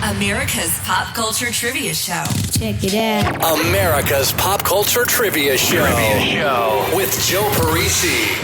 America's Pop Culture Trivia Show. Check it out. America's Pop Culture Trivia Show. With Joe Parisi.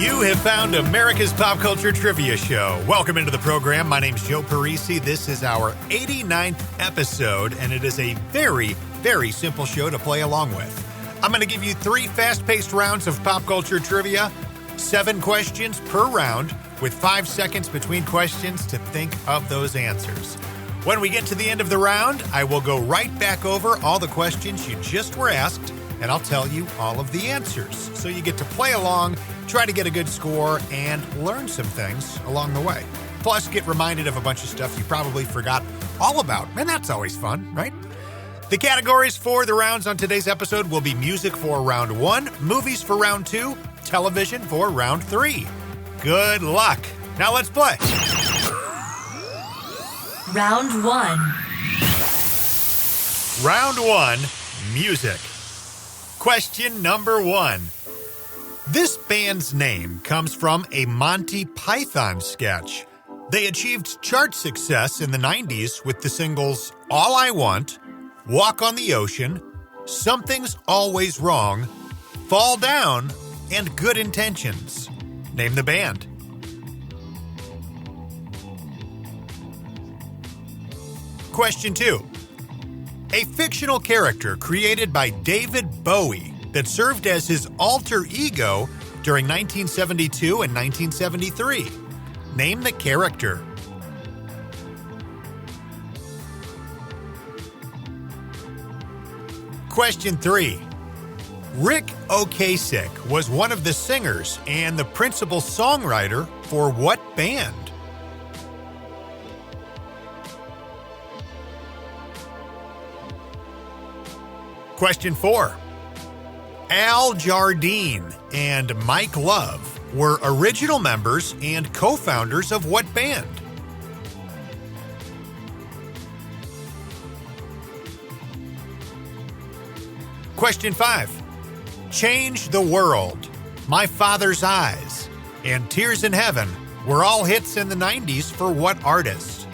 You have found America's Pop Culture Trivia Show. Welcome into the program. My name's Joe Parisi. This is our 89th episode, and it is a very, very simple show to play along with. I'm going to give you 3 fast-paced rounds of pop culture trivia, 7 questions per round, with 5 seconds between questions to think of those answers. When we get to the end of the round, I will go right back over all the questions you just were asked, and I'll tell you all of the answers. So you get to play along, try to get a good score, and learn some things along the way. Plus, get reminded of a bunch of stuff you probably forgot all about, and that's always fun, right? The categories for the rounds on today's episode will be music for round 1, movies for round 2, television for round 3. Good luck. Now let's play. Round 1. Round 1, music. Question number 1. This band's name comes from a Monty Python sketch. They achieved chart success in the 90s with the singles All I Want, Walk on the Ocean, Something's Always Wrong, Fall Down, and Good Intentions. Name the band. Question 2. A fictional character created by David Bowie that served as his alter ego during 1972 and 1973. Name the character. Question 3. Rick Ocasek was one of the singers and the principal songwriter for what band? Question 4. Al Jardine and Mike Love were original members and co-founders of what band? Question 5. Change the World, My Father's Eyes, and Tears in Heaven were all hits in the 90s for what artist?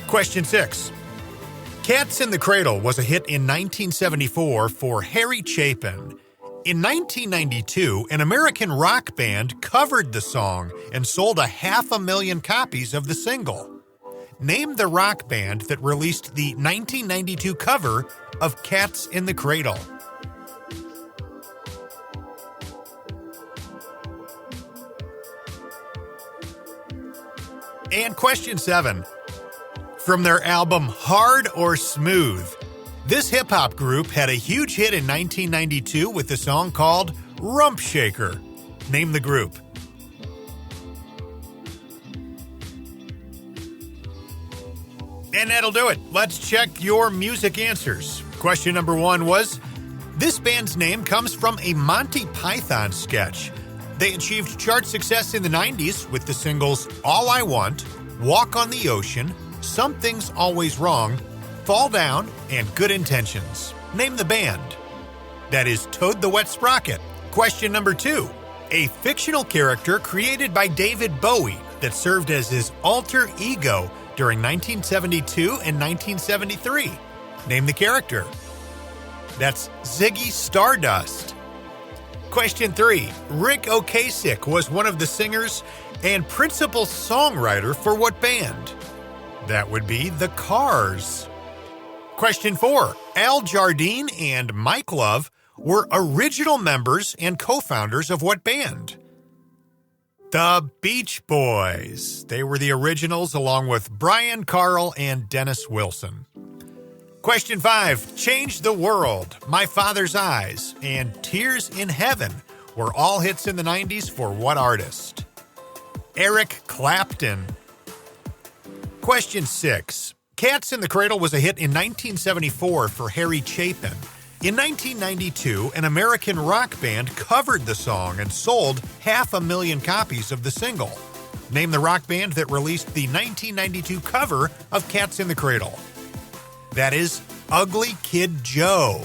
Question 6. Cats in the Cradle was a hit in 1974 for Harry Chapin. In 1992, an American rock band covered the song and sold 500,000 copies of the single. Name the rock band that released the 1992 cover of Cats in the Cradle. And question 7. From their album Hard or Smooth, this hip-hop group had a huge hit in 1992 with a song called Rump Shaker. Name the group. And that'll do it. Let's check your music answers. Question number 1 was, this band's name comes from a Monty Python sketch. They achieved chart success in the 90s with the singles All I Want, Walk on the Ocean, Something's Always Wrong, Fall Down, and Good Intentions. Name the band. That is Toad the Wet Sprocket. Question number 2. A fictional character created by David Bowie that served as his alter ego during 1972 and 1973. Name the character. That's Ziggy Stardust. Question 3. Rick Ocasek was one of the singers and principal songwriter for what band? That would be The Cars. Question 4. Al Jardine and Mike Love were original members and co-founders of what band? The Beach Boys. They were the originals along with Brian Carl and Dennis Wilson. Question 5. Change the World, My Father's Eyes, and Tears in Heaven were all hits in the 90s for what artist? Eric Clapton. Question 6. Cats in the Cradle was a hit in 1974 for Harry Chapin. In 1992, an American rock band covered the song and sold 500,000 copies of the single. Name the rock band that released the 1992 cover of Cats in the Cradle. That is Ugly Kid Joe.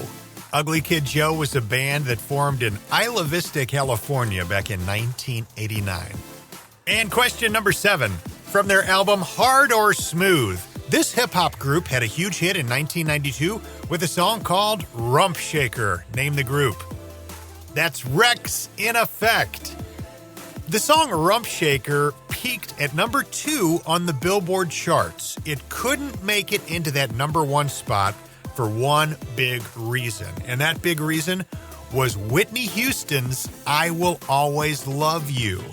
Ugly Kid Joe was a band that formed in Isla Vista, California back in 1989. And question number 7. From their album Hard or Smooth, this hip-hop group had a huge hit in 1992 with a song called Rump Shaker. Name the group. That's Rex in Effect. The song Rump Shaker peaked at number 2 on the Billboard charts. It couldn't make it into that number 1 spot for one big reason. And that big reason was Whitney Houston's I Will Always Love You.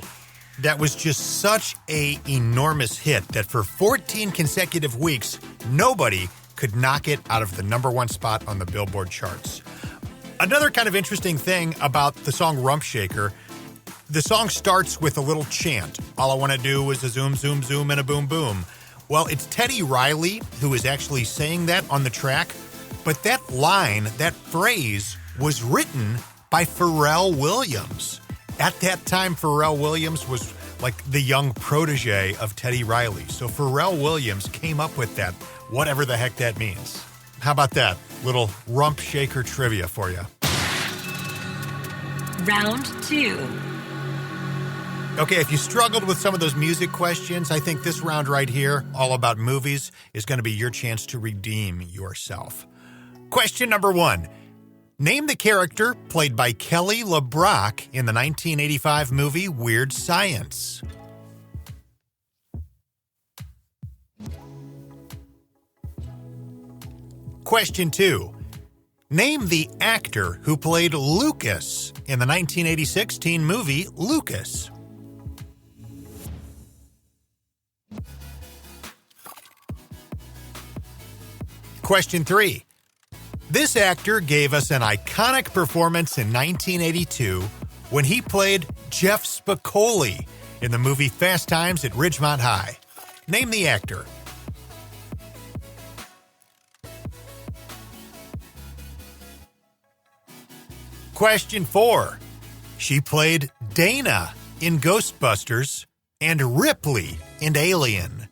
That was just such an enormous hit that for 14 consecutive weeks, nobody could knock it out of the number 1 spot on the Billboard charts. Another kind of interesting thing about the song Rump Shaker, the song starts with a little chant. All I want to do is a zoom, zoom, zoom, and a boom, boom. Well, it's Teddy Riley who is actually saying that on the track, but that line, that phrase, was written by Pharrell Williams. At that time, Pharrell Williams was like the young protege of Teddy Riley. So Pharrell Williams came up with that, whatever the heck that means. How about that? Little Rump Shaker trivia for you. Round 2. Okay, if you struggled with some of those music questions, I think this round right here, all about movies, is going to be your chance to redeem yourself. Question number 1. Name the character played by Kelly LeBrock in the 1985 movie Weird Science. Question 2. Name the actor who played Lucas in the 1986 teen movie Lucas. Question 3. This actor gave us an iconic performance in 1982 when he played Jeff Spicoli in the movie Fast Times at Ridgemont High. Name the actor. Question 4. She played Dana in Ghostbusters and Ripley in Alien.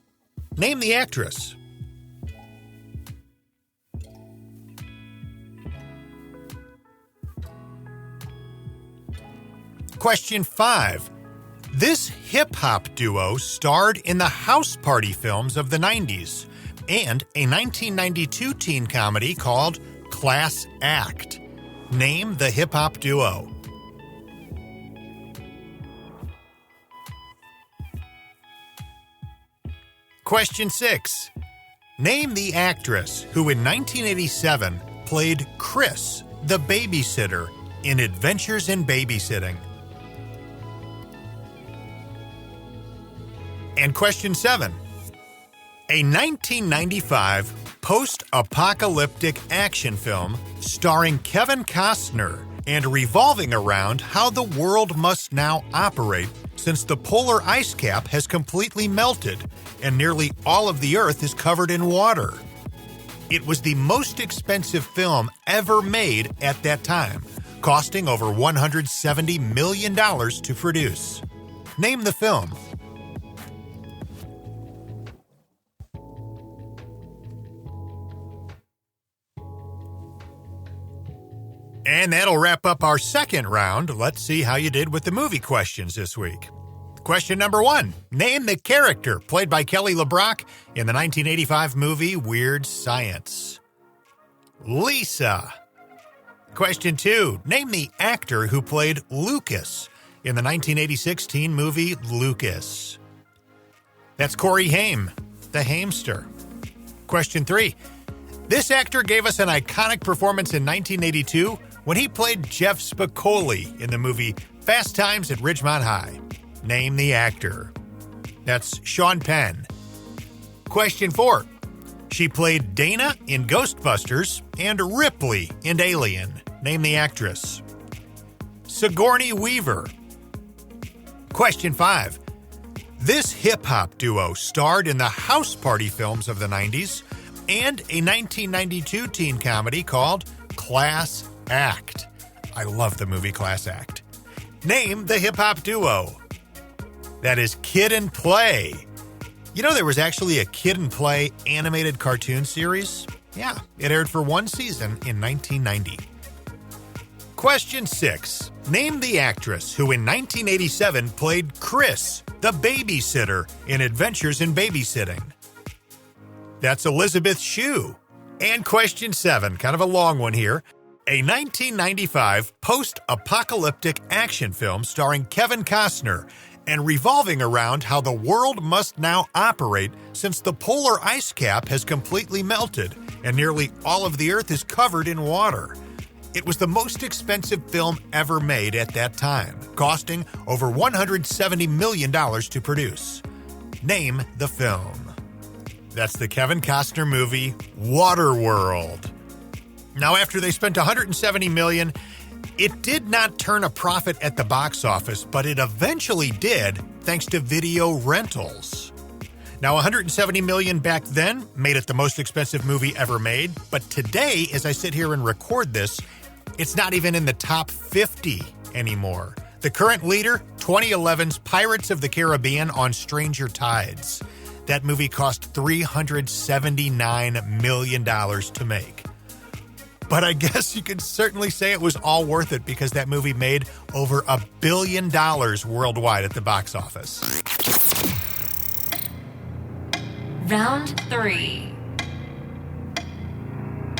Name the actress. Question 5. This hip-hop duo starred in the House Party films of the 90s and a 1992 teen comedy called Class Act. Name the hip-hop duo. Question 6. Name the actress who in 1987 played Chris, the babysitter, in Adventures in Babysitting. And question 7. A 1995 post-apocalyptic action film starring Kevin Costner and revolving around how the world must now operate since the polar ice cap has completely melted and nearly all of the Earth is covered in water. It was the most expensive film ever made at that time, costing over $170 million to produce. Name the film. And that'll wrap up our second round. Let's see how you did with the movie questions this week. Question number 1. Name the character played by Kelly LeBrock in the 1985 movie Weird Science. Lisa. Question 2. Name the actor who played Lucas in the 1986 teen movie Lucas. That's Corey Haim, the Hamster. Question 3. This actor gave us an iconic performance in 1982 when he played Jeff Spicoli in the movie Fast Times at Ridgemont High. Name the actor. That's Sean Penn. Question 4. She played Dana in Ghostbusters and Ripley in Alien. Name the actress. Sigourney Weaver. Question 5. This hip-hop duo starred in the House Party films of the 90s and a 1992 teen comedy called Class Act. I love the movie Class Act. Name the hip-hop duo. That is Kid and Play. You know there was actually a Kid and Play animated cartoon series? Yeah, it aired for one season in 1990. Question 6. Name the actress who in 1987 played Chris, the babysitter, in Adventures in Babysitting. That's Elizabeth Shue. And question 7, kind of a long one here. A 1995 post-apocalyptic action film starring Kevin Costner and revolving around how the world must now operate since the polar ice cap has completely melted and nearly all of the Earth is covered in water. It was the most expensive film ever made at that time, costing over $170 million to produce. Name the film. That's the Kevin Costner movie, Waterworld. Now, after they spent $170 million, it did not turn a profit at the box office, but it eventually did thanks to video rentals. Now, $170 million back then made it the most expensive movie ever made, but today, as I sit here and record this, it's not even in the top 50 anymore. The current leader, 2011's Pirates of the Caribbean on Stranger Tides. That movie cost $379 million to make. But I guess you could certainly say it was all worth it because that movie made over $1 billion worldwide at the box office. Round 3.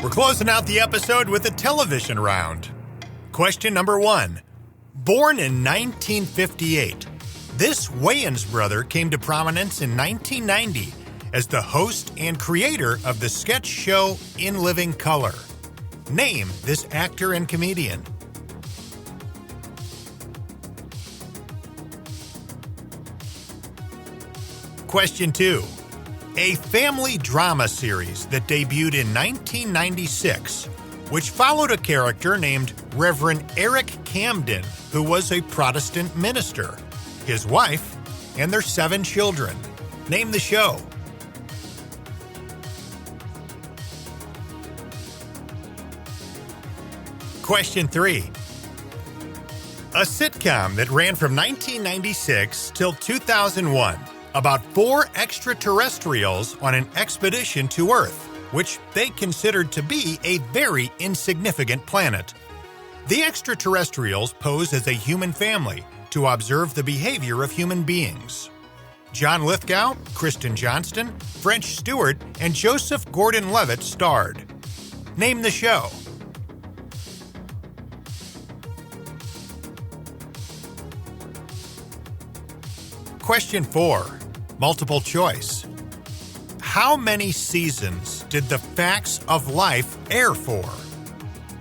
We're closing out the episode with a television round. Question number 1. Born in 1958, this Wayans brother came to prominence in 1990 as the host and creator of the sketch show In Living Color. Name this actor and comedian. Question 2. A family drama series that debuted in 1996, which followed a character named Reverend Eric Camden, who was a Protestant minister, his wife, and their 7 children. Name the show. Question 3. A sitcom that ran from 1996 till 2001 about 4 extraterrestrials on an expedition to Earth, which they considered to be a very insignificant planet. The extraterrestrials pose as a human family to observe the behavior of human beings. John Lithgow, Kristen Johnston, French Stewart, and Joseph Gordon-Levitt starred. Name the show. Question 4. Multiple choice. How many seasons did The Facts of Life air for?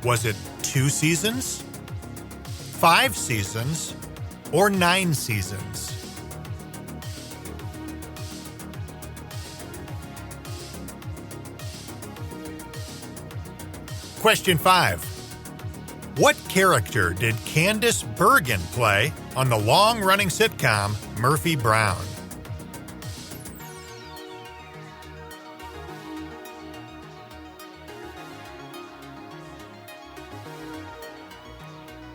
Was it 2 seasons, 5 seasons, or 9 seasons? Question 5. What character did Candice Bergen play on the long-running sitcom Murphy Brown?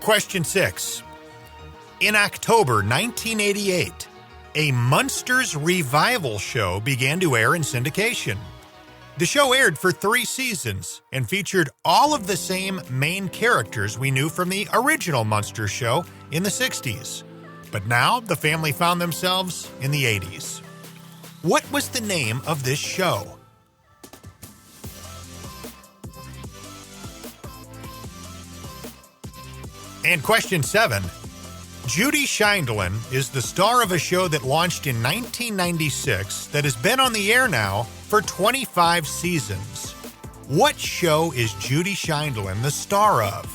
Question 6. In October 1988, a Munsters revival show began to air in syndication. The show aired for 3 seasons and featured all of the same main characters we knew from the original Munsters show in the 60s. But now the family found themselves in the 80s. What was the name of this show? And question 7. Judy Scheindlin is the star of a show that launched in 1996 that has been on the air now for 25 seasons. What show is Judy Scheindlin the star of?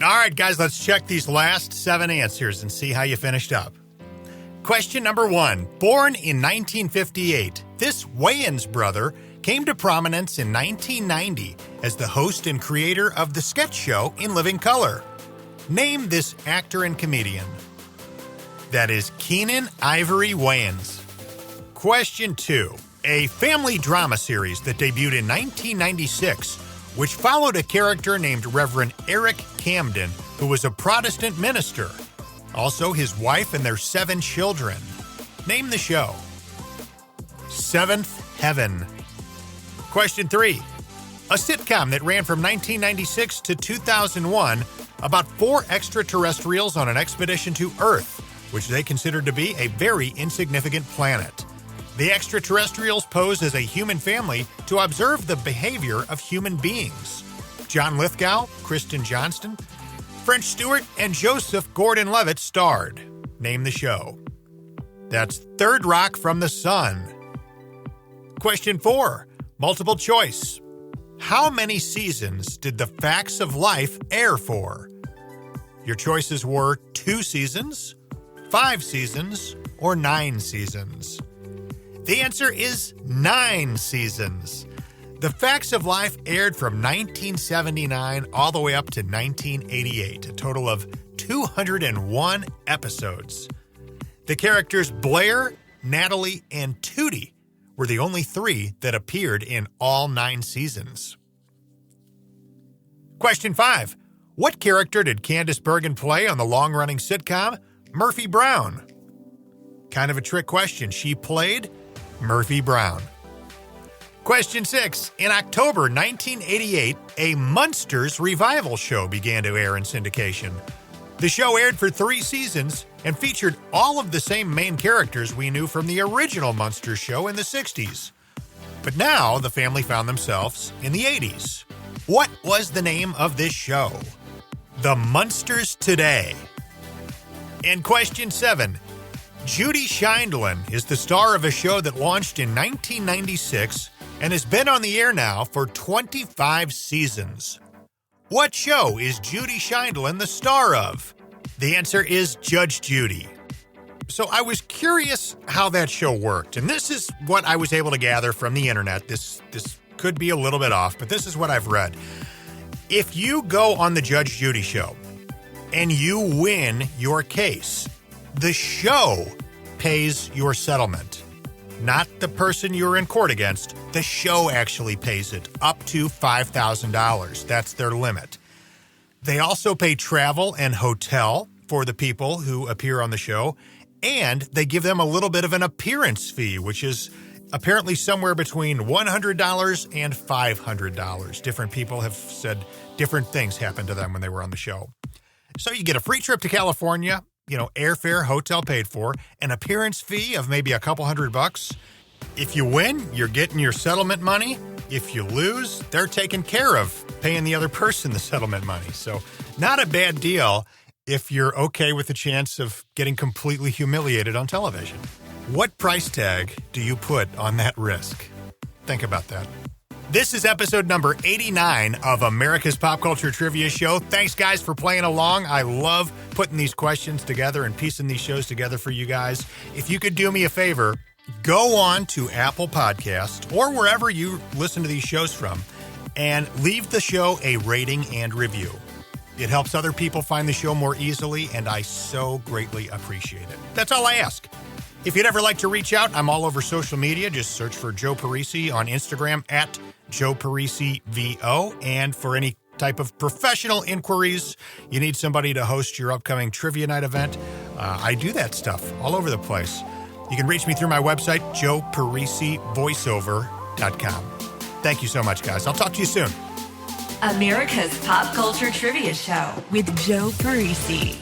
All right, guys, let's check these last 7 answers and see how you finished up. Question number 1. Born in 1958, this Wayans brother came to prominence in 1990 as the host and creator of the sketch show In Living Color. Name this actor and comedian. That is Keenan Ivory Wayans. Question 2. A family drama series that debuted in 1996, which followed a character named Reverend Eric Camden, who was a Protestant minister. Also his wife and their 7 children. Name the show. Seventh Heaven. Question 3. A sitcom that ran from 1996 to 2001 about 4 extraterrestrials on an expedition to Earth, which they considered to be a very insignificant planet. The extraterrestrials posed as a human family to observe the behavior of human beings. John Lithgow, Kristen Johnston, French Stewart, and Joseph Gordon-Levitt starred. Name the show. That's Third Rock from the Sun. Question 4. Multiple choice. How many seasons did The Facts of Life air for? Your choices were 2 seasons, 5 seasons, or 9 seasons. The answer is 9 seasons. The Facts of Life aired from 1979 all the way up to 1988, a total of 201 episodes. The characters Blair, Natalie, and Tootie were the only 3 that appeared in all 9 seasons. Question 5. What character did Candice Bergen play on the long-running sitcom Murphy Brown? Kind of a trick question. She played Murphy Brown. Question 6. In October 1988, a Munsters revival show began to air in syndication. The show aired for 3 seasons and featured all of the same main characters we knew from the original Munsters show in the 60s. But now the family found themselves in the 80s. What was the name of this show? The Munsters Today. And question 7. Judy Scheindlin is the star of a show that launched in 1996 and has been on the air now for 25 seasons. What show is Judy Scheindlin the star of? The answer is Judge Judy. So I was curious how that show worked, and this is what I was able to gather from the internet. This could be a little bit off, but this is what I've read. If you go on the Judge Judy show and you win your case, the show pays your settlement. Not the person you're in court against. The show actually pays it up to $5,000. That's their limit. They also pay travel and hotel for the people who appear on the show, and they give them a little bit of an appearance fee, which is apparently somewhere between $100 and $500. Different people have said different things happened to them when they were on the show. So you get a free trip to California, airfare, hotel paid for, an appearance fee of maybe a couple $100. If you win, you're getting your settlement money. If you lose, they're taking care of paying the other person the settlement money. So not a bad deal if you're okay with the chance of getting completely humiliated on television. What price tag do you put on that risk? Think about that. This is episode number 89 of America's Pop Culture Trivia Show. Thanks, guys, for playing along. I love putting these questions together and piecing these shows together for you guys. If you could do me a favor, go on to Apple Podcasts or wherever you listen to these shows from and leave the show a rating and review. It helps other people find the show more easily, and I so greatly appreciate it. That's all I ask. If you'd ever like to reach out, I'm all over social media. Just search for Joe Parisi on Instagram at Joe Parisi VO. And for any type of professional inquiries, you need somebody to host your upcoming trivia night event, I do that stuff all over the place. You can reach me through my website, joeparisivoiceover.com. Thank you so much, guys. I'll talk to you soon. America's Pop Culture Trivia Show with Joe Parisi.